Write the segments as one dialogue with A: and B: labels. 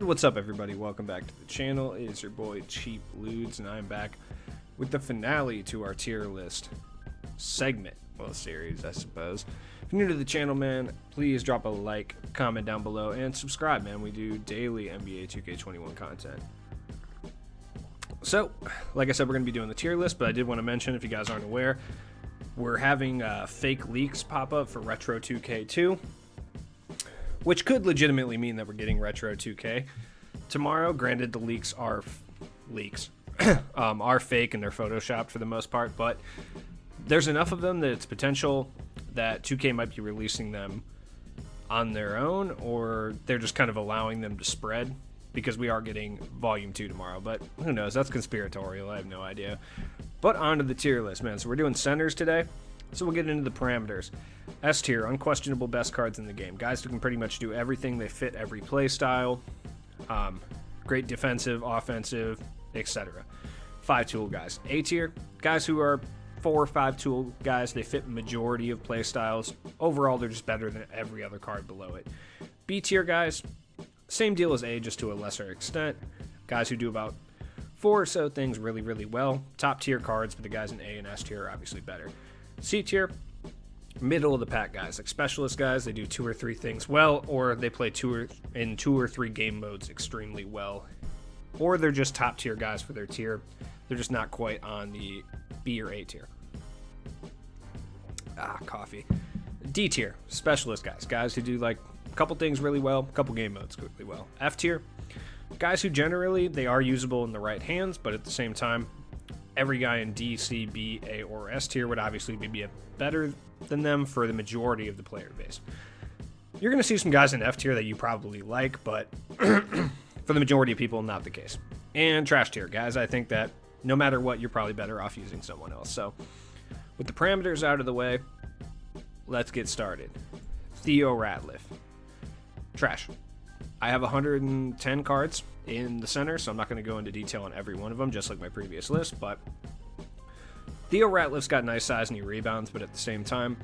A: What's up, everybody? Welcome back to the channel. It is your boy Cheap Ludes, and I'm back with the finale to our tier list segment, well, series, I suppose. If you're new to the channel, man, please drop a like, comment down below, and subscribe, man. We do daily NBA 2K21 content. So, like I said, we're going to be doing the tier list, but I did want to mention, if you guys aren't aware, we're having fake leaks pop up for Retro 2K2. Which could legitimately mean that we're getting Retro 2K tomorrow. Granted, the leaks are are fake and they're photoshopped for the most part, but there's enough of them that it's potential that 2K might be releasing them on their own, or they're just kind of allowing them to spread, because we are getting Volume 2 tomorrow. But who knows? That's conspiratorial. I have no idea. But on to the tier list, man. So we're doing centers today. So we'll get into the parameters. S tier, unquestionable best cards in the game. Guys who can pretty much do everything. They fit every play style. Great defensive, offensive, etc. 5-tool guys. A tier, guys who are 4 or 5-tool guys. They fit majority of play styles. Overall, they're just better than every other card below it. B tier guys, same deal as A, just to a lesser extent. Guys who do about 4 or so things really, really well. Top tier cards, but the guys in A and S tier are obviously better. C tier, middle of the pack guys, like specialist guys. They do 2 or 3 things well, or they play 2 or 3 game modes extremely well, or they're just top tier guys for their tier. They're just not quite on the B or A tier. Coffee. D tier, specialist guys, guys who do like a couple things really well, a couple game modes really well. F tier, guys who generally they are usable in the right hands, but at the same time, every guy in D, C, B, A, or S tier would obviously be better than them for the majority of the player base. You're going to see some guys in F tier that you probably like, but for the majority of people, not the case. And trash tier, guys, I think that no matter what, you're probably better off using someone else. So with the parameters out of the way, let's get started. Theo Ratliff. Trash. I have 110 cards in the center, so I'm not going to go into detail on every one of them, just like my previous list, but Theo Ratliff's got nice size and he rebounds, but at the same time,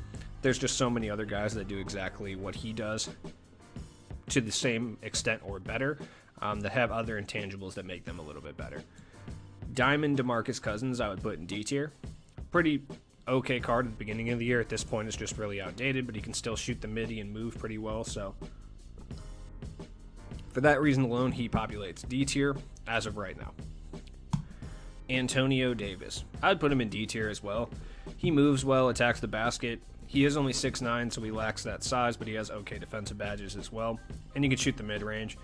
A: there's just so many other guys that do exactly what he does to the same extent or better, that have other intangibles that make them a little bit better. Diamond Demarcus Cousins, I would put in D tier. Pretty okay card at the beginning of the year. At this point, it's just really outdated, but he can still shoot the midi and move pretty well, so for that reason alone, he populates D tier as of right now. Antonio Davis. I'd put him in D tier as well. He moves well, attacks the basket. He is only 6'9", so he lacks that size, but he has okay defensive badges as well. And he can shoot the mid-range.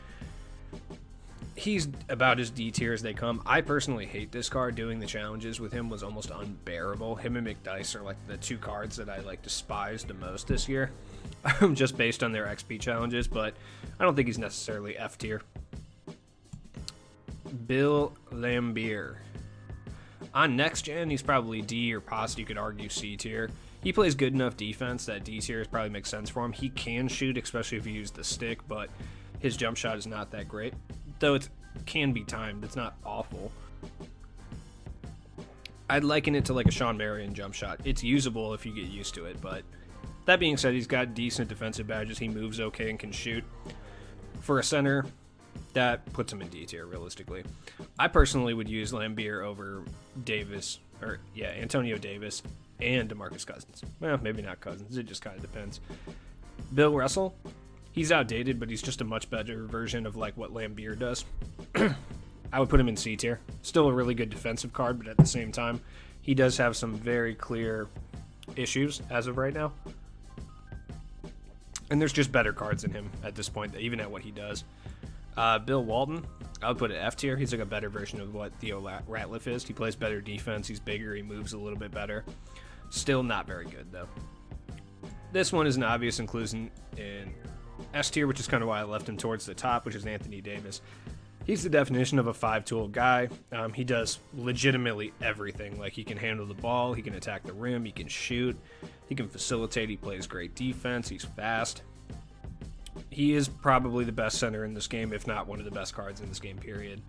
A: He's about as D tier as they come. I personally hate this card. Doing the challenges with him was almost unbearable. Him and McDice are like the 2 cards that I like despise the most this year. Just based on their XP challenges, but I don't think he's necessarily F tier. Bill Lambert. On next gen, he's probably D or possibly you could argue C tier. He plays good enough defense that D tier probably makes sense for him. He can shoot, especially if you use the stick, but his jump shot is not that great. Though it can be timed, it's not awful. I'd liken it to like a Sean Marion jump shot. It's usable if you get used to it, but that being said, he's got decent defensive badges. He moves okay and can shoot. For a center, that puts him in D tier, realistically. I personally would use Lambert over Antonio Davis and Demarcus Cousins. Well, maybe not Cousins. It just kind of depends. Bill Russell, he's outdated, but he's just a much better version of like what Lambert does. I would put him in C tier. Still a really good defensive card, but at the same time, he does have some very clear issues as of right now. And there's just better cards in him at this point, even at what he does. Bill Walden, I would put it F tier. He's like a better version of what Theo Ratliff is. He plays better defense. He's bigger. He moves a little bit better. Still not very good, though. This one is an obvious inclusion in S tier, which is kind of why I left him towards the top, which is Anthony Davis. He's the definition of a 5-tool guy. He does legitimately everything. Like, he can handle the ball, he can attack the rim, he can shoot, he can facilitate, he plays great defense, he's fast. He is probably the best center in this game, if not one of the best cards in this game, period.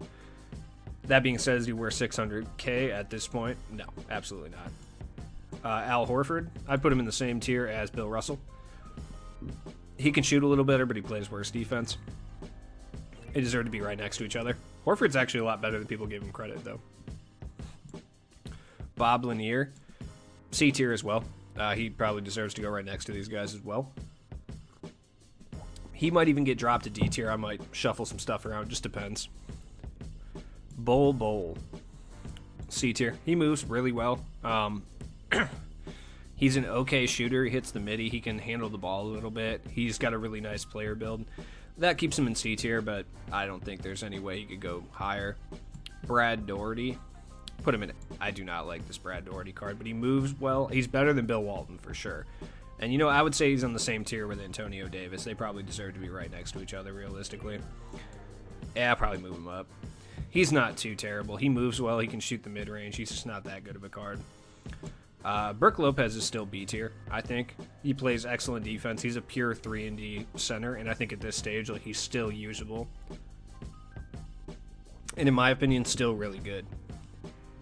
A: That being said, does he wear 600k at this point? No, absolutely not. Al Horford, I'd put him in the same tier as Bill Russell. He can shoot a little better, but he plays worse defense. They deserve to be right next to each other. Horford's actually a lot better than people give him credit, though. Bob Lanier, C tier as well. He probably deserves to go right next to these guys as well. He might even get dropped to D tier. I might shuffle some stuff around. Just depends. Bowl. C tier. He moves really well. He's an okay shooter. He hits the midi. He can handle the ball a little bit. He's got a really nice player build. That keeps him in C tier, but I don't think there's any way he could go higher. Brad Daugherty. Put him in. I do not like this Brad Daugherty card, but he moves well. He's better than Bill Walton for sure. And, you know, I would say he's on the same tier with Antonio Davis. They probably deserve to be right next to each other, realistically. Yeah, I'll probably move him up. He's not too terrible. He moves well. He can shoot the mid-range. He's just not that good of a card. Brook Lopez is still B tier, I think. He plays excellent defense. He's a pure 3-and-D center, and I think at this stage, like, he's still usable. And in my opinion, still really good.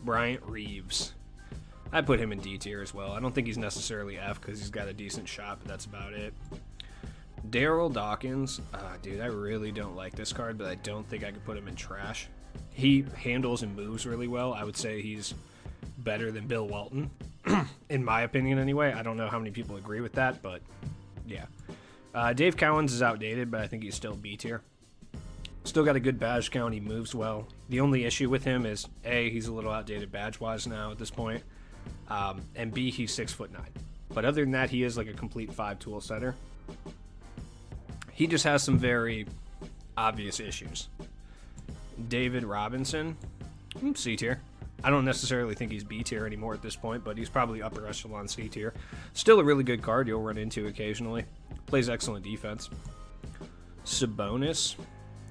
A: Bryant Reeves. I put him in D tier as well. I don't think he's necessarily F because he's got a decent shot, but that's about it. Daryl Dawkins. Dude, I really don't like this card, but I don't think I could put him in trash. He handles and moves really well. I would say he's better than Bill Walton, in my opinion anyway. I don't know how many people agree with that, but yeah. Dave Cowens is outdated, but I think he's still B tier. Still got a good badge count. He moves well. The only issue with him is, A, he's a little outdated badge-wise now at this point, and B, he's 6'9". But other than that, he is like a complete 5-tool center. He just has some very obvious issues. David Robinson, C tier. I don't necessarily think he's B tier anymore at this point, but he's probably upper echelon C tier. Still a really good card you'll run into occasionally. Plays excellent defense. Sabonis.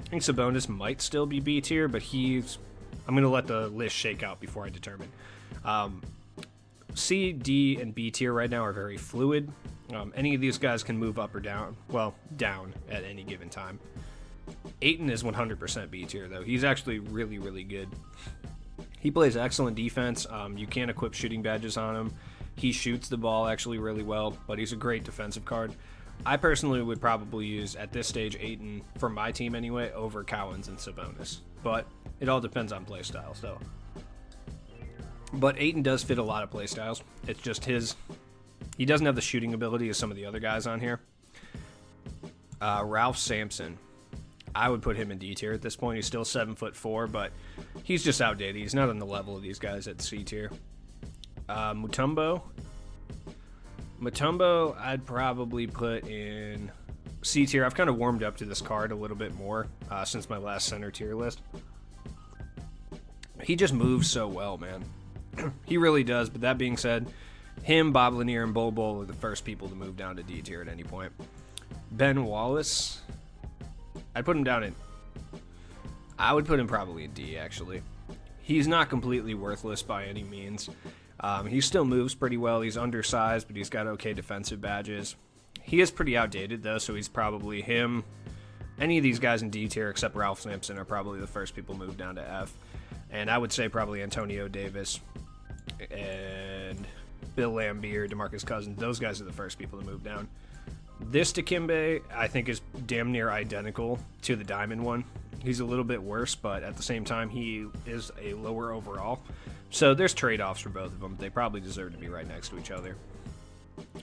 A: I think Sabonis might still be B tier, but I'm going to let the list shake out before I determine. C, D, and B tier right now are very fluid. Any of these guys can move up or down. Well, down at any given time. Ayton is 100% B tier, though. He's actually really, really good. He plays excellent defense. You can equip shooting badges on him. He shoots the ball actually really well, but he's a great defensive card. I personally would probably use, at this stage, Ayton, for my team anyway, over Cowens and Sabonis. But it all depends on playstyle, so. But Ayton does fit a lot of playstyles. It's just he doesn't have the shooting ability as some of the other guys on here. Ralph Sampson. I would put him in D tier at this point. He's still 7'4", but he's just outdated. He's not on the level of these guys at C tier. Mutombo, I'd probably put in C tier. I've kind of warmed up to this card a little bit more since my last center tier list. He just moves so well, man. He really does. But that being said, him, Bob Lanier, and Bol are the first people to move down to D tier at any point. Ben Wallace, I'd put him down in. I would put him probably in D, actually. He's not completely worthless by any means. He still moves pretty well. He's undersized, but he's got okay defensive badges. He is pretty outdated, though, so he's probably him. Any of these guys in D tier except Ralph Sampson are probably the first people moved down to F. And I would say probably Antonio Davis and Bill Lambert, Demarcus Cousins. Those guys are the first people to move down. This to Kimbe, I think, is damn near identical to the Diamond one. He's a little bit worse, but at the same time, he is a lower overall. So there's trade-offs for both of them. They probably deserve to be right next to each other.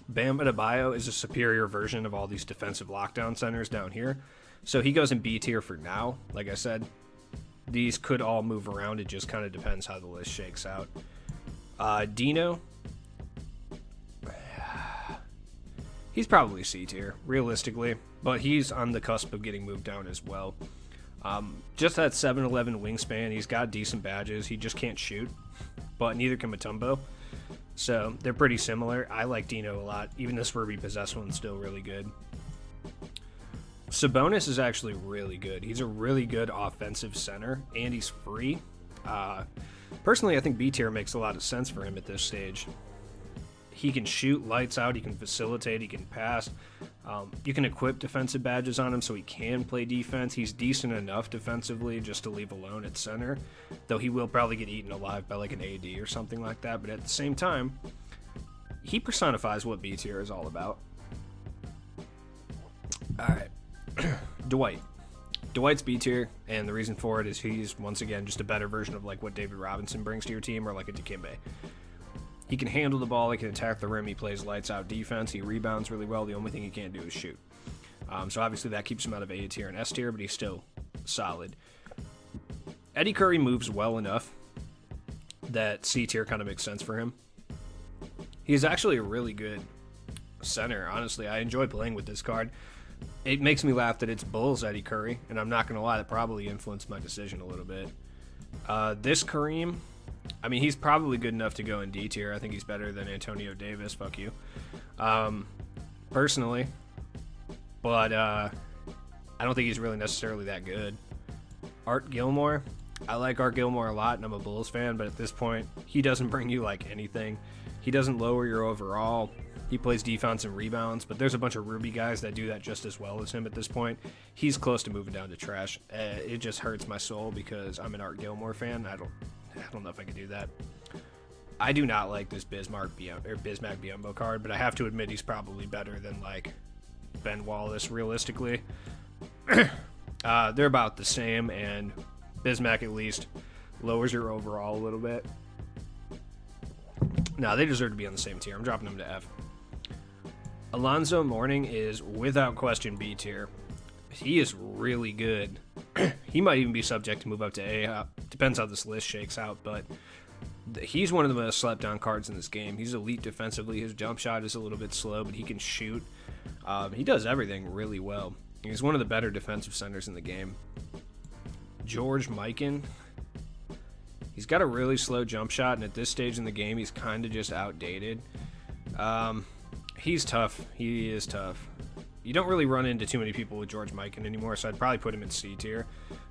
A: Bam Adebayo is a superior version of all these defensive lockdown centers down here. So he goes in B tier for now. Like I said, these could all move around. It just kind of depends how the list shakes out. Dino. He's probably C tier, realistically, but he's on the cusp of getting moved down as well. Just that 7'11" wingspan. He's got decent badges. He just can't shoot, but neither can Mutombo. So they're pretty similar. I like Dino a lot. Even this repossessed one's still really good. Sabonis is actually really good. He's a really good offensive center, and he's free. Personally, I think B tier makes a lot of sense for him at this stage. He can shoot lights out, he can facilitate, he can pass. You can equip defensive badges on him so he can play defense. He's decent enough defensively just to leave alone at center, though he will probably get eaten alive by like an AD or something like that. But at the same time, he personifies what B tier is all about. All right. Dwight. Dwight's B tier, and the reason for it is he's, once again, just a better version of like what David Robinson brings to your team, or like a Kimbe. He can handle the ball, he can attack the rim, he plays lights out defense, he rebounds really well. The only thing he can't do is shoot. So obviously that keeps him out of A tier and S tier, but he's still solid. Eddie Curry moves well enough that C tier kind of makes sense for him. He's actually a really good center, honestly. I enjoy playing with this card. It makes me laugh that it's Bulls Eddie Curry, and I'm not going to lie, that probably influenced my decision a little bit. This Kareem, I mean, he's probably good enough to go in D tier. I think he's better than Antonio Davis, fuck you. Personally. But I don't think he's really necessarily that good. Art Gilmore, I like Art Gilmore a lot, and I'm a Bulls fan, but at this point, he doesn't bring you like anything. He doesn't lower your overall. He plays defense and rebounds, but there's a bunch of Ruby guys that do that just as well as him at this point. He's close to moving down to trash. It just hurts my soul because I'm an Art Gilmore fan. I don't know if I could do that. I do not like this Bismack Biyombo card, but I have to admit he's probably better than like Ben Wallace realistically. They're about the same, and Bismack at least lowers your overall a little bit. No, they deserve to be on the same tier. I'm dropping them to F. Alonzo Mourning is without question B tier. He is really good. He might even be subject to move up to A. Depends how this list shakes out, but he's one of the most slept on cards in this game. He's elite defensively. His jump shot is a little bit slow, but he can shoot. He does everything really well. He's one of the better defensive centers in the game. George Mikan. He's got a really slow jump shot, and at this stage in the game, he's kind of just outdated. He's tough. He is tough. You don't really run into too many people with George Mikan anymore, so I'd probably put him in C tier,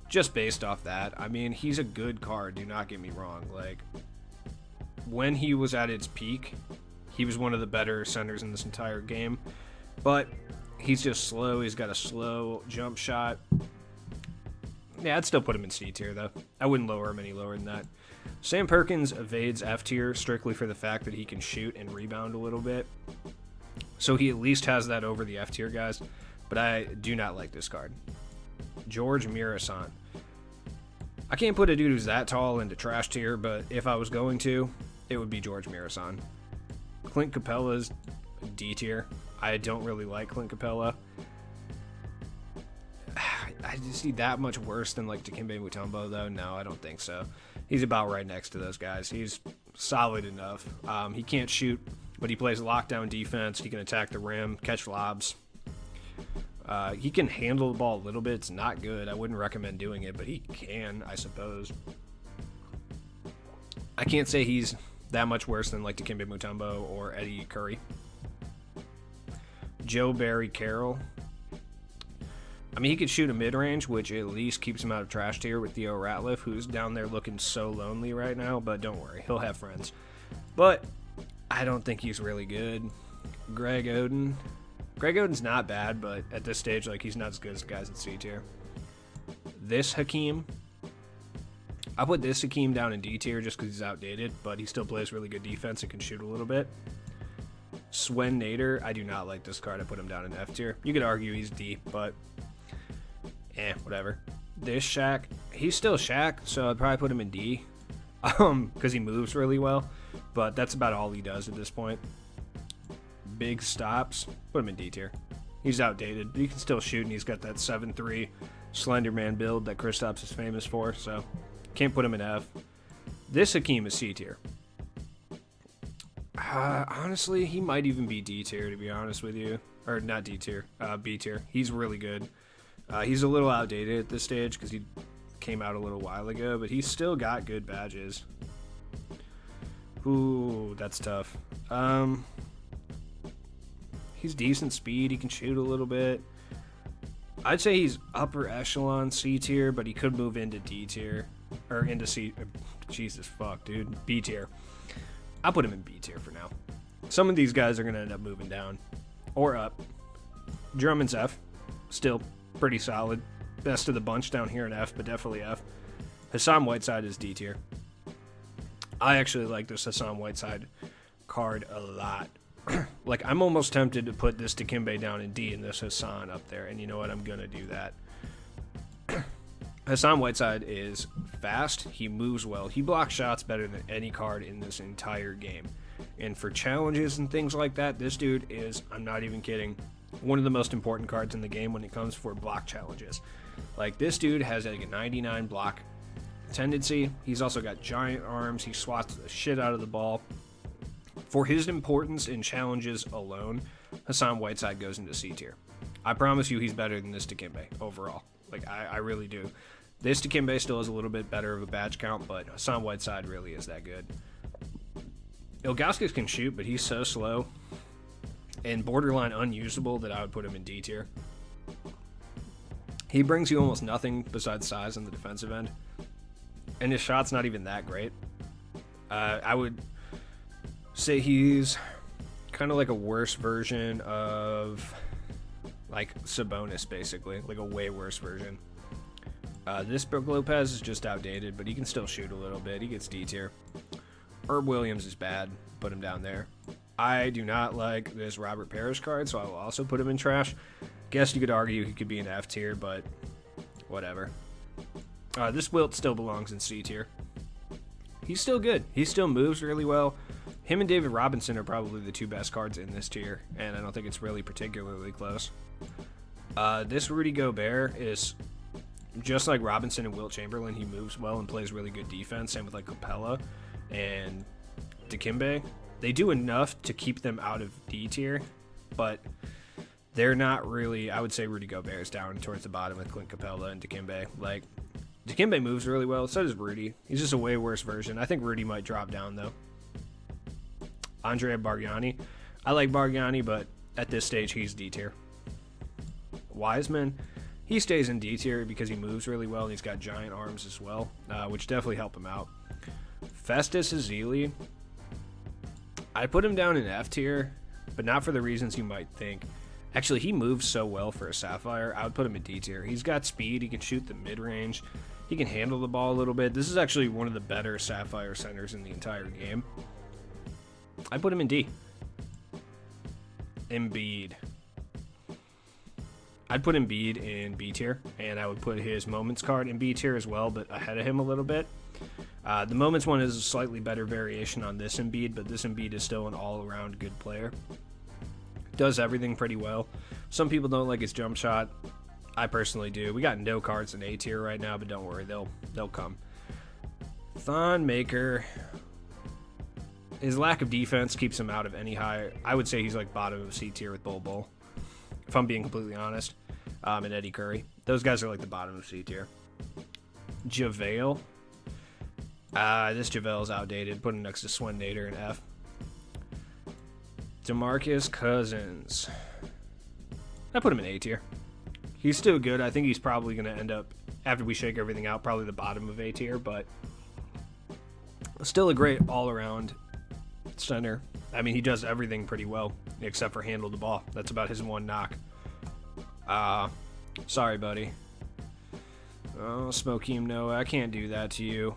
A: just based off that. I mean, he's a good card, do not get me wrong. Like, when he was at its peak, he was one of the better centers in this entire game, but he's just slow. He's got a slow jump shot. Yeah, I'd still put him in C tier, though. I wouldn't lower him any lower than that. Sam Perkins evades F tier strictly for the fact that he can shoot and rebound a little bit. So he at least has that over the F tier guys, but I do not like this card. George Mirasan. I can't put a dude who's that tall into trash tier, but if I was going to, it would be George Mirasan. Clint Capella's D tier. I don't really like Clint Capella. Is he that much worse than like Dikembe Mutombo though? No, I don't think so. He's about right next to those guys. He's solid enough. He can't shoot, but he plays lockdown defense. He can attack the rim, catch lobs. He can handle the ball a little bit. It's not good. I wouldn't recommend doing it, but he can, I suppose. I can't say he's that much worse than like Dikembe Mutombo or Eddie Curry. Joe Barry Carroll. I mean, he could shoot a mid-range, which at least keeps him out of trash tier with Theo Ratliff, who's down there looking so lonely right now, but don't worry, he'll have friends. But I don't think he's really good. Greg Oden. Greg Oden's not bad, but at this stage, like, he's not as good as the guys in C tier. This Hakeem. I put this Hakeem down in D tier just because he's outdated, but he still plays really good defense and can shoot a little bit. Swen Nader, I do not like this card. I put him down in F tier. You could argue he's D, but whatever. This Shaq, he's still Shaq, so I'd probably put him in D, because he moves really well, but that's about all he does at this point. Big Stops, put him in D tier. He's outdated, but he can still shoot, and he's got that 7'3" slender man build that Kristaps is famous for, so can't put him in F. This Hakeem is C tier. Honestly, he might even be D tier, to be honest with you. Or not D tier, B tier. He's really good. He's a little outdated at this stage because he came out a little while ago, but he's still got good badges. Ooh, that's tough. He's decent speed. He can shoot a little bit. I'd say he's upper echelon C tier, but he could move into D tier. Or into C. Jesus fuck, dude. B tier. I'll put him in B tier for now. Some of these guys are going to end up moving down or up. Drummond's F. Still pretty solid. Best of the bunch down here in F, but definitely F. Hassan Whiteside is D tier. I actually like this Hassan Whiteside card a lot. Like, I'm almost tempted to put this Dikembe down in D and this Hassan up there, and you know what? I'm going to do that. Hassan Whiteside is fast. He moves well. He blocks shots better than any card in this entire game. And for challenges and things like that, this dude is, I'm not even kidding, one of the most important cards in the game when it comes for block challenges. Like, this dude has like a 99 block tendency. He's also got giant arms. He swats the shit out of the ball. For his importance in challenges alone, Hassan Whiteside goes into C tier. I promise you he's better than this Kimbe overall. Like, I really do. This Kimbe still is a little bit better of a badge count, but Hassan Whiteside really is that good. Ilgauskas can shoot, but he's so slow and borderline unusable that I would put him in D tier. He brings you almost nothing besides size on the defensive end, and his shot's not even that great. I would say he's kind of like a worse version of like Sabonis, basically, like a way worse version. This Brook Lopez is just outdated, but he can still shoot a little bit. He gets D tier. Herb Williams is bad. Put him down there. I do not like this Robert Parrish card, so I will also put him in trash. Guess you could argue he could be in F tier, but whatever. This Wilt still belongs in C tier. He's still good. He still moves really well. Him and David Robinson are probably the two best cards in this tier, and I don't think it's really particularly close. This Rudy Gobert is just like Robinson and Wilt Chamberlain. He moves well and plays really good defense. Same with like Capella and Kimbe. They do enough to keep them out of D tier, but they're not really. I would say Rudy Gobert is down towards the bottom with Clint Capella and Kimbe. Like, Kimbe moves really well, so does Rudy. He's just a way worse version. I think Rudy might drop down, though. Andrea Bargnani. I like Bargnani, but at this stage, he's D tier. Wiseman, he stays in D tier because he moves really well, and he's got giant arms as well, which definitely help him out. Festus Ezeli, I put him down in F tier, but not for the reasons you might think. Actually, he moves so well for a Sapphire, I would put him in D tier. He's got speed, he can shoot the mid-range, he can handle the ball a little bit. This is actually one of the better Sapphire centers in the entire game. I put him in D. Embiid. I'd put Embiid in B tier, and I would put his Moments card in B tier as well, but ahead of him a little bit. The Moments one is a slightly better variation on this Embiid, but this Embiid is still an all-around good player. Does everything pretty well. Some people don't like his jump shot. I personally do. We got no cards in A tier right now, but don't worry, they'll come. Thon Maker. His lack of defense keeps him out of any high. I would say he's like bottom of C tier with Bol, if I'm being completely honest. And Eddie Curry. Those guys are like the bottom of C tier. JaVale. This JaVale is outdated. Put him next to Swen Nader in F. Demarcus Cousins. I put him in A tier. He's still good. I think he's probably going to end up, after we shake everything out, probably the bottom of A tier, but still a great all-around center. I mean, he does everything pretty well, except for handle the ball. That's about his one knock. Sorry, buddy. Oh, Hakeem, no, I can't do that to you.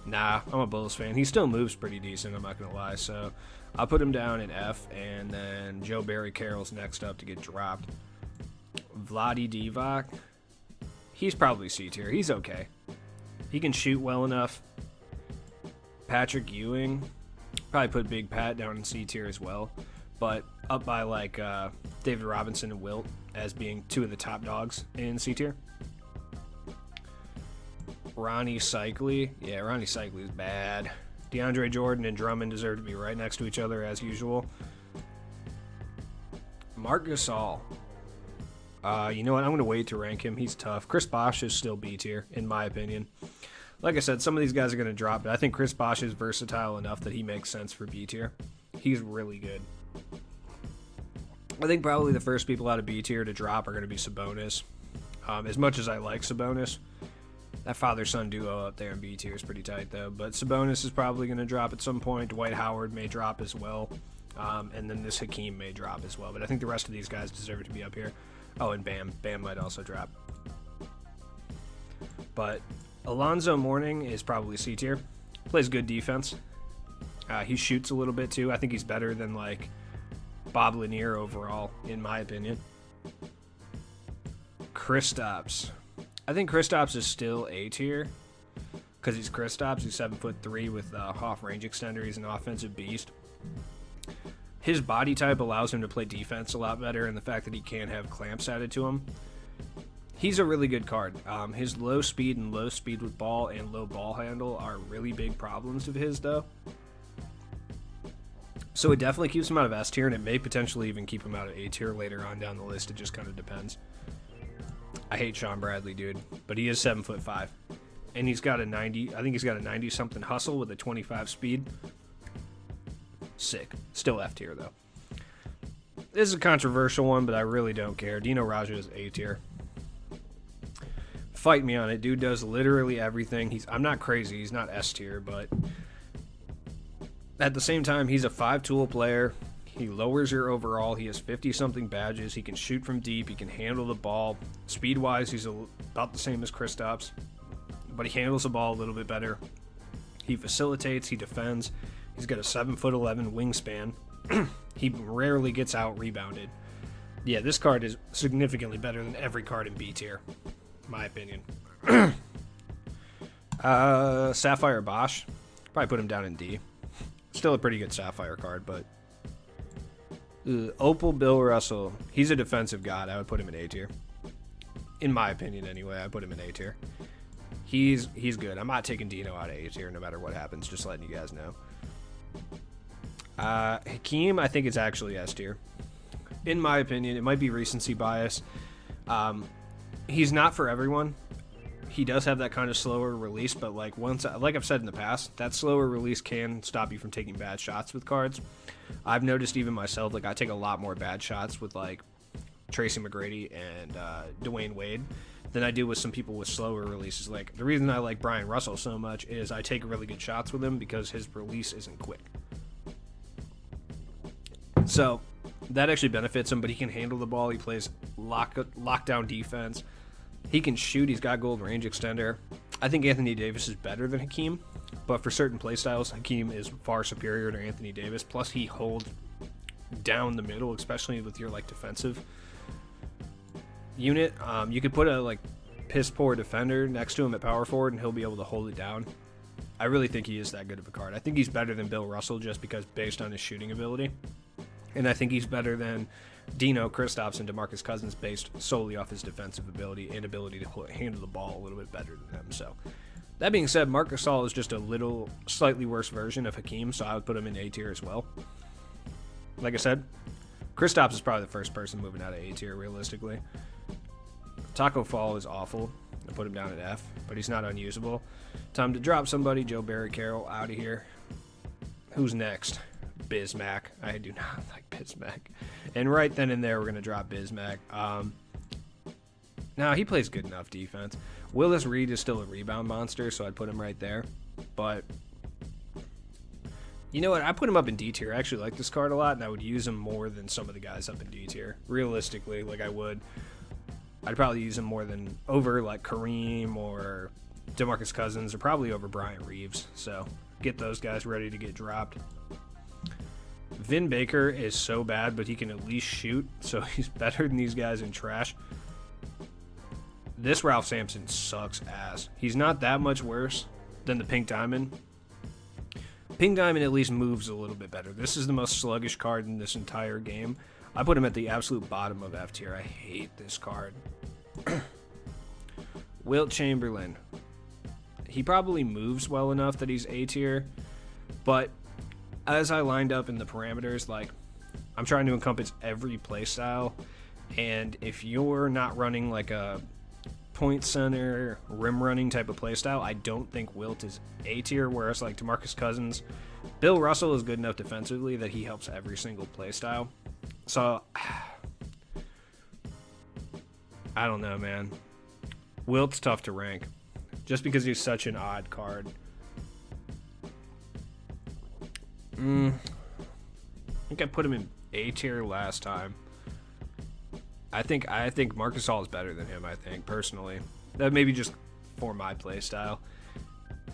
A: Nah, I'm a Bulls fan. He still moves pretty decent, I'm not going to lie, so I'll put him down in F, and then Joe Barry Carroll's next up to get dropped. Vlade Divac. He's probably C tier. He's okay. He can shoot well enough. Patrick Ewing. Probably put Big Pat down in C tier as well, but up by like David Robinson and Wilt as being two of the top dogs in C tier. Ronnie Cycli. Yeah, Ronnie Cycli is bad. DeAndre Jordan and Drummond deserve to be right next to each other as usual. Marc Gasol. You know what? I'm going to wait to rank him. He's tough. Chris Bosh is still B tier, in my opinion. Like I said, some of these guys are going to drop, but I think Chris Bosh is versatile enough that he makes sense for B tier. He's really good. I think probably the first people out of B tier to drop are going to be Sabonis. As much as I like Sabonis, that father-son duo up there in B tier is pretty tight, though. But Sabonis is probably going to drop at some point. Dwight Howard may drop as well. And then this Hakeem may drop as well. But I think the rest of these guys deserve it to be up here. Oh, and Bam. Bam might also drop. But Alonzo Mourning is probably C tier. Plays good defense. He shoots a little bit, too. I think he's better than, like, Bob Lanier overall, in my opinion. Kristaps. I think Kristaps is still A tier because he's Kristaps. He's 7'3" with off range extender. He's an offensive beast. His body type allows him to play defense a lot better, and the fact that he can't have clamps added to him. He's a really good card. His low speed and low speed with ball and low ball handle are really big problems of his, though. So it definitely keeps him out of S tier, and it may potentially even keep him out of A tier later on down the list. It just kind of depends. I hate Sean Bradley, dude, but he is 7'5", and he's got a 90. I think he's got a 90-something hustle with a 25 speed. Sick. Still F tier though. This is a controversial one, but I really don't care. Dino Roger is A tier. Fight me on it. Dude does literally everything. I'm not crazy. He's not S tier, but at the same time, he's a 5-tool player. He lowers your overall. He has 50-something badges. He can shoot from deep. He can handle the ball. Speed-wise, he's about the same as Kristaps, but he handles the ball a little bit better. He facilitates. He defends. He's got a 7'11" wingspan. He rarely gets out-rebounded. Yeah, this card is significantly better than every card in B tier, my opinion. Sapphire Bosch. Probably put him down in D. Still a pretty good Sapphire card, but... Opal Bill Russell. He's a defensive god. I would put him in A tier. In my opinion, anyway, I put him in A tier. He's good. I'm not taking Dino out of A tier no matter what happens, just letting you guys know. Hakeem, I think it's actually S tier. In my opinion, it might be recency bias. He's not for everyone. He does have that kind of slower release, but like I've said in the past, that slower release can stop you from taking bad shots with cards. I've noticed even myself, like I take a lot more bad shots with like Tracy McGrady and Dwayne Wade than I do with some people with slower releases. Like the reason I like Brian Russell so much is I take really good shots with him because his release isn't quick. So that actually benefits him, but he can handle the ball. He plays lockdown defense. He can shoot. He's got gold range extender. I think Anthony Davis is better than Hakeem, but for certain playstyles, Hakeem is far superior to Anthony Davis. Plus, he holds down the middle, especially with your like defensive unit. You could put a like piss poor defender next to him at power forward, and he'll be able to hold it down. I really think he is that good of a card. I think he's better than Bill Russell just because based on his shooting ability, and I think he's better than Dino, Kristaps, and Demarcus Cousins based solely off his defensive ability and ability to handle the ball a little bit better than them. So that being said, Marc Gasol is just a slightly worse version of Hakeem, so I would put him in A tier as well. Like I said, Kristaps is probably the first person moving out of A tier realistically. Taco Fall is awful. I put him down at F, but he's not unusable. Time to drop somebody. Joe Barry Carroll out of here. Who's next? Bismack. I do not like Bismack. And right then and there, we're going to drop Bismack. Now, he plays good enough defense. Willis Reed is still a rebound monster, so I'd put him right there. But, you know what? I put him up in D tier. I actually like this card a lot, and I would use him more than some of the guys up in D tier. Realistically, like I would. I'd probably use him more than over like Kareem or Demarcus Cousins, or probably over Bryant Reeves. So get those guys ready to get dropped. Vin Baker is so bad, but he can at least shoot, so he's better than these guys in trash. This Ralph Sampson sucks ass. He's not that much worse than the Pink Diamond. Pink Diamond at least moves a little bit better. This is the most sluggish card in this entire game. I put him at the absolute bottom of F tier. I hate this card. Wilt Chamberlain. He probably moves well enough that he's A tier, but as I lined up in the parameters, like I'm trying to encompass every play style, and if you're not running like a point center, rim running type of play style, I don't think Wilt is A tier, whereas like DeMarcus Cousins, Bill Russell is good enough defensively that he helps every single play style. So I don't know, man. Wilt's tough to rank just because he's such an odd card. I think I put him in A tier last time. I think Marc Gasol is better than him, I think, personally. That maybe just for my play style.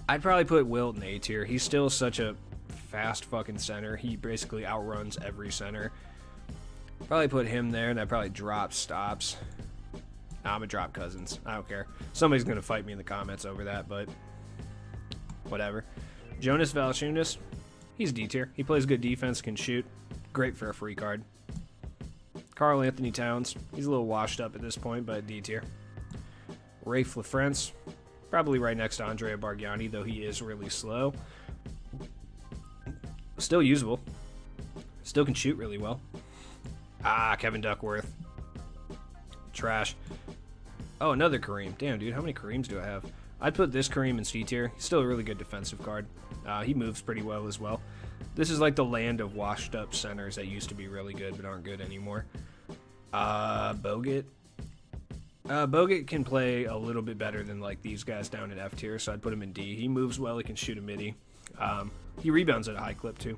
A: I'd probably put Wilt in A tier. He's still such a fast fucking center. He basically outruns every center. Probably put him there, and I'd probably drop Stops. I'm gonna drop Cousins. I don't care. Somebody's gonna fight me in the comments over that, but whatever. Jonas Valanciunas, he's D tier. He plays good defense, can shoot. Great for a free card. Karl Anthony Towns, he's a little washed up at this point, but D tier. Rafe LaFrance, probably right next to Andrea Bargnani, though he is really slow. Still usable. Still can shoot really well. Kevin Duckworth. Trash. Oh, another Kareem. Damn, dude, how many Kareems do I have? I'd put this Kareem in C tier. He's still a really good defensive card. He moves pretty well as well. This is like the land of washed up centers that used to be really good but aren't good anymore. Bogut. Bogut can play a little bit better than like these guys down at F tier, so I'd put him in D. He moves well. He can shoot a midi. He rebounds at a high clip too.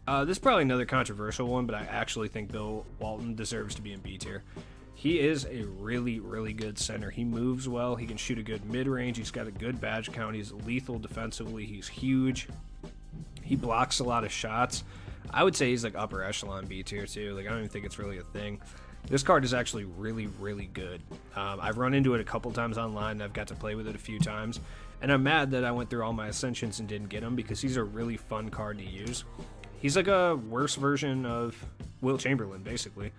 A: This is probably another controversial one, but I actually think Bill Walton deserves to be in B tier. He is a really, really good center. He moves well. He can shoot a good mid-range. He's got a good badge count. He's lethal defensively. He's huge. He blocks a lot of shots. I would say he's like upper echelon B tier too. Like I don't even think it's really a thing. This card is actually really, really good. I've run into it a couple times online, and I've got to play with it a few times. And I'm mad that I went through all my Ascensions and didn't get him because he's a really fun card to use. He's like a worse version of Wilt Chamberlain, basically.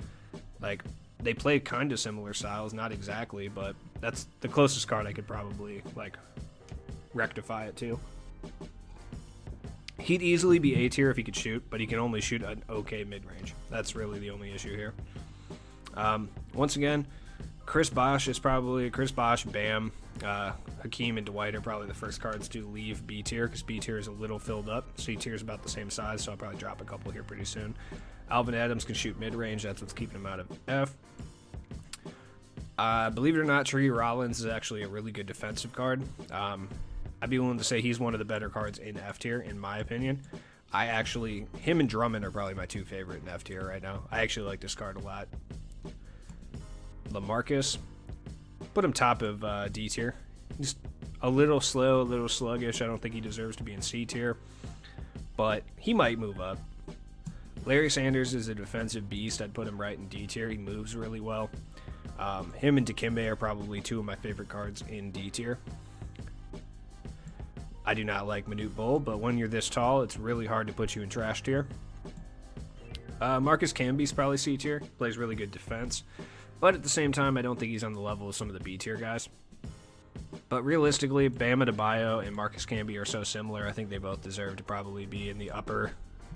A: Like, they play kind of similar styles, not exactly, but that's the closest card I could probably, like, rectify it to. He'd easily be A tier if he could shoot, but he can only shoot an okay mid-range. That's really the only issue here. Once again, Chris Bosh, Bam, Hakeem, and Dwight are probably the first cards to leave B tier because B tier is a little filled up. C tier is about the same size, so I'll probably drop a couple here pretty soon. Alvin Adams can shoot mid-range. That's what's keeping him out of F. Believe it or not, Tree Rollins is actually a really good defensive card. I'd be willing to say he's one of the better cards in F tier, in my opinion. Him and Drummond are probably my two favorite in F tier right now. I actually like this card a lot. Lamarcus, put him top of D tier. He's a little slow, a little sluggish. I don't think he deserves to be in C tier, but he might move up. Larry Sanders is a defensive beast. I'd put him right in D tier. He moves really well. Him and Kimbe are probably two of my favorite cards in D tier. I do not like Manute Bol, but when you're this tall, it's really hard to put you in trash tier. Marcus Camby's probably C tier. Plays really good defense. But at the same time, I don't think he's on the level of some of the B tier guys. But realistically, Bam Adebayo and Marcus Camby are so similar, I think they both deserve to probably be in the upper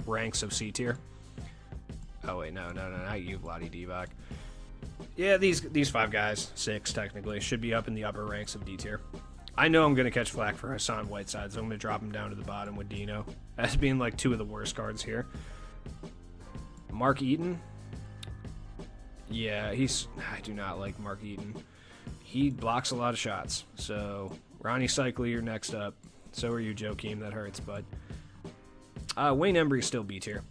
A: ranks of C tier. Oh wait, no, not you, Vlade Divac. Yeah, these five guys, six technically, should be up in the upper ranks of D tier. I know I'm going to catch flack for Hassan Whiteside, so I'm going to drop him down to the bottom with Dino, as being like two of the worst cards here. Mark Eaton. Yeah, I do not like Mark Eaton. He blocks a lot of shots. So, Ronnie Cycli, you're next up. So are you, Joakim. That hurts, but Wayne Embry's still B tier.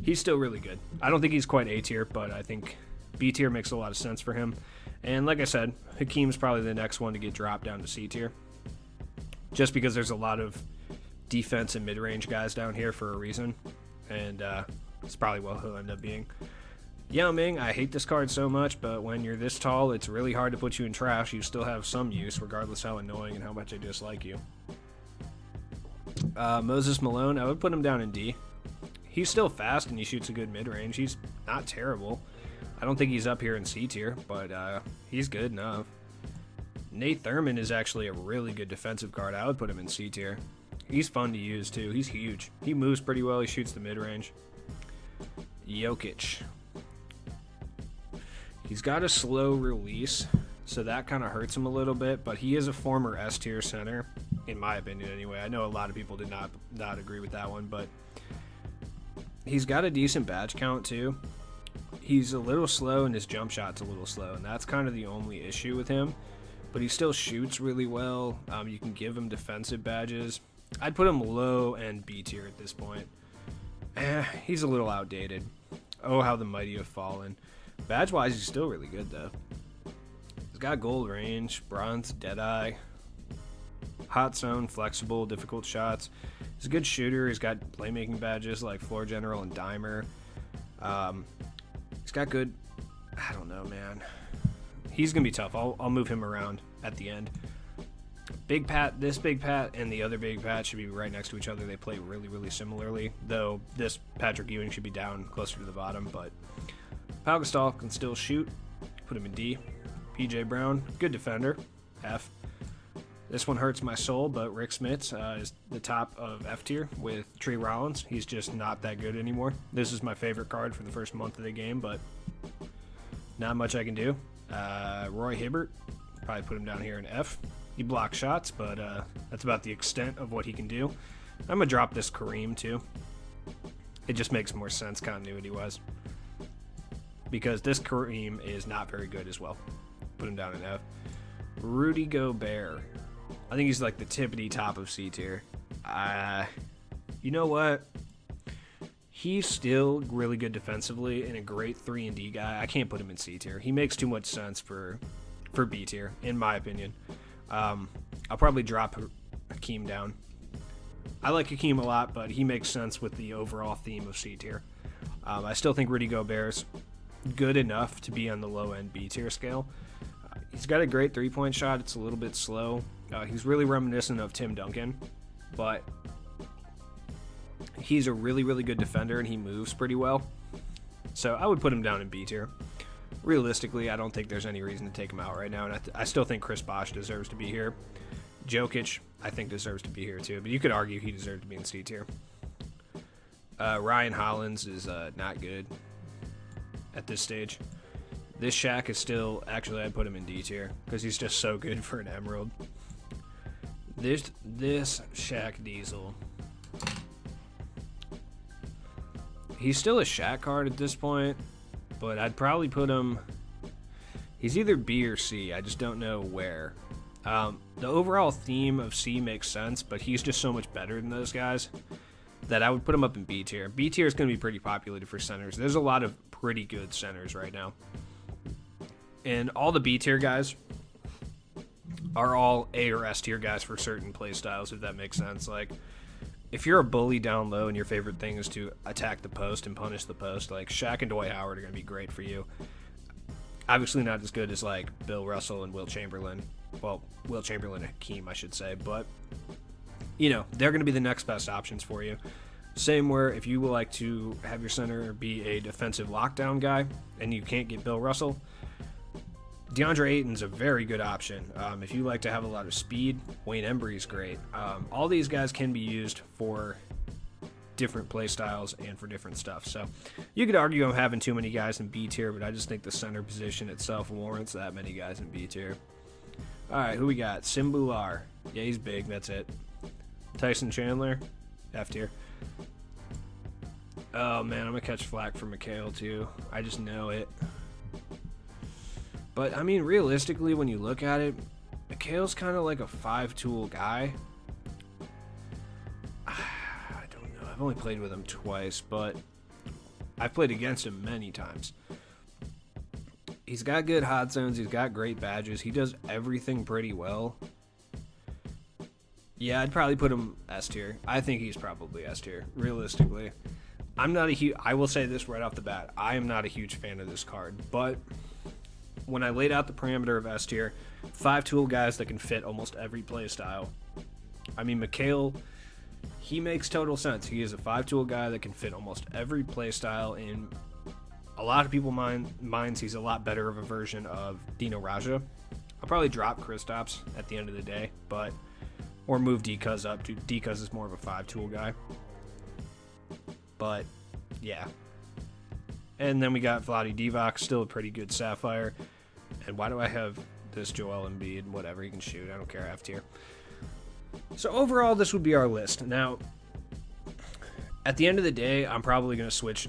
A: He's still really good. I don't think he's quite A tier, but I think B tier makes a lot of sense for him. And like I said, Hakeem's probably the next one to get dropped down to C tier. Just because there's a lot of defense and mid-range guys down here for a reason. And it's probably what he'll end up being. Yao Ming, I hate this card so much, but when you're this tall, it's really hard to put you in trash. You still have some use, regardless how annoying and how much I dislike you. Moses Malone, I would put him down in D. He's still fast and he shoots a good mid-range. He's not terrible. I don't think he's up here in C tier, but he's good enough. Nate Thurman is actually a really good defensive card. I would put him in C tier. He's fun to use too. He's huge. He moves pretty well. He shoots the mid-range. Jokic. He's got a slow release, so that kind of hurts him a little bit, but he is a former S tier center, in my opinion anyway. I know a lot of people did not agree with that one, but he's got a decent badge count too. He's a little slow and his jump shot's a little slow, and that's kind of the only issue with him, but he still shoots really well. You can give him defensive badges. I'd put him low and B tier at this point. He's a little outdated. Oh, how the mighty have fallen. Badge-wise, he's still really good, though. He's got gold range, bronze, deadeye, hot zone, flexible, difficult shots. He's a good shooter. He's got playmaking badges like floor general and dimer. He's got good... I don't know, man. he's going to be tough. I'll move him around at the end. Big Pat, this Big Pat, and the other Big Pat should be right next to each other. They play really, really similarly, though this Patrick Ewing should be down closer to the bottom, but Pau Gasol can still shoot. Put him in D. PJ Brown, good defender, F. This one hurts my soul, but Rick Smits is the top of F tier with Tree Rollins. He's just not that good anymore. This is my favorite card for the first month of the game, but not much I can do. Roy Hibbert, probably put him down here in F. He blocks shots, but that's about the extent of what he can do. I'm going to drop this Kareem, too. It just makes more sense continuity-wise. Because this Kareem is not very good as well. Put him down in F. Rudy Gobert. I think he's like the tippity top of C tier. You know what? He's still really good defensively and a great 3-and-D guy. I can't put him in C tier. He makes too much sense for B tier, in my opinion. I'll probably drop Hakeem down. I like Hakeem a lot, but he makes sense with the overall theme of C tier. I still think Rudy Gobert's good enough to be on the low-end B tier scale. He's got a great three-point shot. It's a little bit slow. He's really reminiscent of Tim Duncan, but he's a really, really good defender, and he moves pretty well. So I would put him down in B tier. Realistically, I don't think there's any reason to take him out right now, and I still think Chris Bosh deserves to be here. Jokic, I think, deserves to be here too, but you could argue he deserved to be in C tier. Ryan Hollins is not good at this stage. This Shaq is still, actually, I'd put him in D tier because he's just so good for an Emerald. This Shaq Diesel, he's still a Shaq card at this point, but I'd probably put him, he's either B or C, I just don't know where. The overall theme of C makes sense, but he's just so much better than those guys that I would put him up in B tier. B tier is going to be pretty populated for centers. There's a lot of pretty good centers right now. And all the B tier guys are all A or S tier guys for certain play styles, if that makes sense. Like, if you're a bully down low and your favorite thing is to attack the post and punish the post, like Shaq and Dwight Howard are going to be great for you. Obviously not as good as like Bill Russell and Wilt Chamberlain. Well, Wilt Chamberlain and Hakeem, I should say. But, you know, they're going to be the next best options for you. Same where if you would like to have your center be a defensive lockdown guy and you can't get Bill Russell, DeAndre Ayton's a very good option. If you like to have a lot of speed, Wayne Embry is great. All these guys can be used for different play styles and for different stuff. So you could argue I'm having too many guys in B tier, but I just think the center position itself warrants that many guys in B tier. All right, who we got? Simbular. Yeah, he's big. That's it. Tyson Chandler, F tier. Oh, man, I'm going to catch flack for Mikhail, too. I just know it. But, I mean, realistically, when you look at it, Mikhail's kind of like a 5-tool guy. I don't know. I've only played with him twice, but I've played against him many times. He's got good hot zones. He's got great badges. He does everything pretty well. Yeah, I'd probably put him S tier. I think he's probably S tier, realistically. I'm not a huge... I will say this right off the bat. I am not a huge fan of this card, but when I laid out the parameter of S tier, 5-tool guys that can fit almost every play style. I mean, Mikhail, he makes total sense. He is a 5-tool guy that can fit almost every play style, and a lot of people minds he's a lot better of a version of Dino Roger. I'll probably drop Kristaps at the end of the day, but... or move D-Cuz up. D-Cuz is more of a 5-tool guy. But, yeah. And then we got Vlade Divac, still a pretty good Sapphire. And why do I have this Joel Embiid? Whatever, he can shoot. I don't care, F tier. So overall, this would be our list. Now, at the end of the day, I'm probably going to switch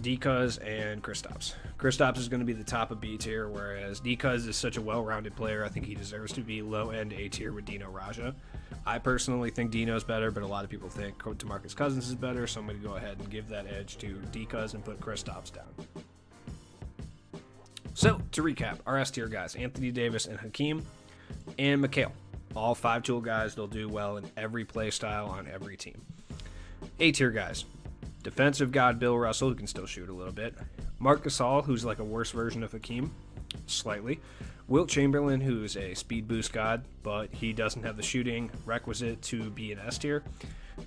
A: D-Cuz and Kristaps. Kristaps is going to be the top of B tier, whereas D-Cuz is such a well-rounded player. I think he deserves to be low-end A tier with Dino Roger. I personally think Dino's better, but a lot of people think Demarcus Cousins is better, so I'm going to go ahead and give that edge to D-Cuz and put Kristaps down. So, to recap, our S tier guys, Anthony Davis and Hakeem and Mikhail. All 5-tool guys, they'll do well in every play style on every team. A tier guys, defensive god Bill Russell, who can still shoot a little bit. Marc Gasol, who's like a worse version of Hakeem. slightly. Wilt Chamberlain, who's a speed boost god, but he doesn't have the shooting requisite to be an S tier.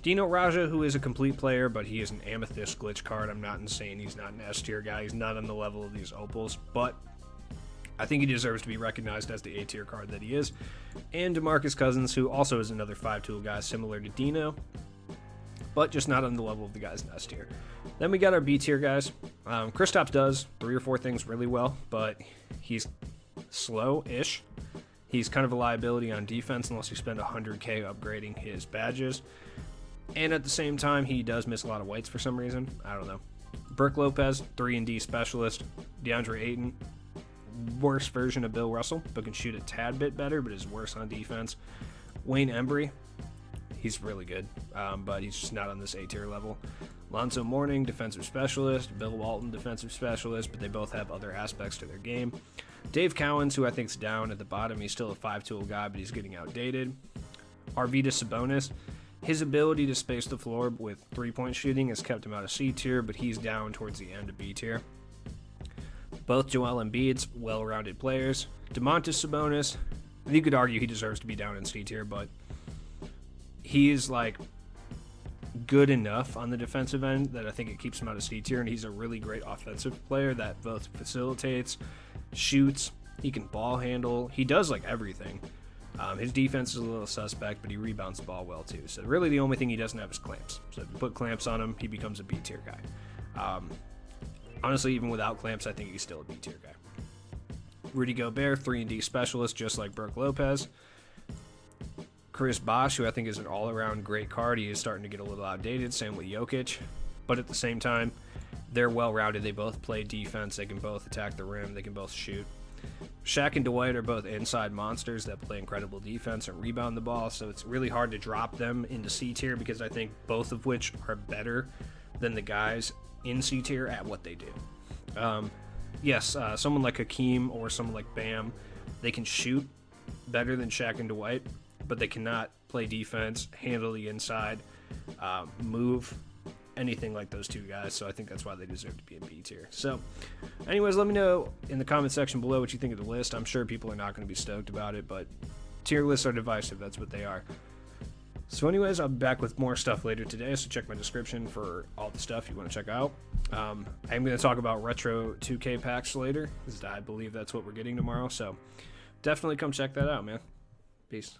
A: Dino Roger, who is a complete player, but he is an amethyst glitch card. I'm not insane. He's not an S tier guy. He's not on the level of these Opals, but I think he deserves to be recognized as the A tier card that he is. And Demarcus Cousins, who also is another 5-tool guy similar to Dino, but just not on the level of the guys in S tier. Then we got our B tier guys. Kristaps does 3 or 4 things really well, but he's slow-ish. He's kind of a liability on defense unless you spend $100K upgrading his badges. And at the same time, he does miss a lot of whites for some reason. I don't know. Brook Lopez, 3-and-D specialist. DeAndre Ayton, worse version of Bill Russell, but can shoot a tad bit better, but is worse on defense. Wayne Embry, he's really good, but he's just not on this A-tier level. Lonzo Mourning, defensive specialist. Bill Walton, defensive specialist, but they both have other aspects to their game. Dave Cowens, who I think is down at the bottom. He's still a 5-tool guy, but he's getting outdated. Arvydas Sabonis, his ability to space the floor with three-point shooting has kept him out of C tier, but he's down towards the end of B tier. Both Joel Embiid's well-rounded players. Domantas Sabonis, you could argue he deserves to be down in C tier, but he is like good enough on the defensive end that I think it keeps him out of C tier, and he's a really great offensive player that both facilitates, shoots, he can ball handle, he does like everything. His defense is a little suspect, but he rebounds the ball well too. So really the only thing he doesn't have is clamps. So if you put clamps on him, he becomes a B tier guy. Honestly, even without clamps, I think he's still a B tier guy. Rudy Gobert, 3-and-D specialist, just like Brook Lopez. Chris Bosh, who I think is an all-around great card. He is starting to get a little outdated, same with Jokic. But at the same time, they're well-rounded. They both play defense. They can both attack the rim. They can both shoot. Shaq and Dwight are both inside monsters that play incredible defense and rebound the ball, so it's really hard to drop them into C tier because I think both of which are better than the guys in C tier at what they do. Someone like Hakeem or someone like Bam, they can shoot better than Shaq and Dwight, but they cannot play defense, handle the inside, move, anything like those two guys, so I think that's why they deserve to be in B tier. So anyways, let me know in the comment section below what you think of the list. I'm sure people are not going to be stoked about it, but tier lists are divisive. That's what they are. So anyways, I'll be back with more stuff later today, so check my description for all the stuff you want to check out. I'm going to talk about retro 2K packs later, because I believe that's what we're getting tomorrow, so definitely come check that out, man. Peace.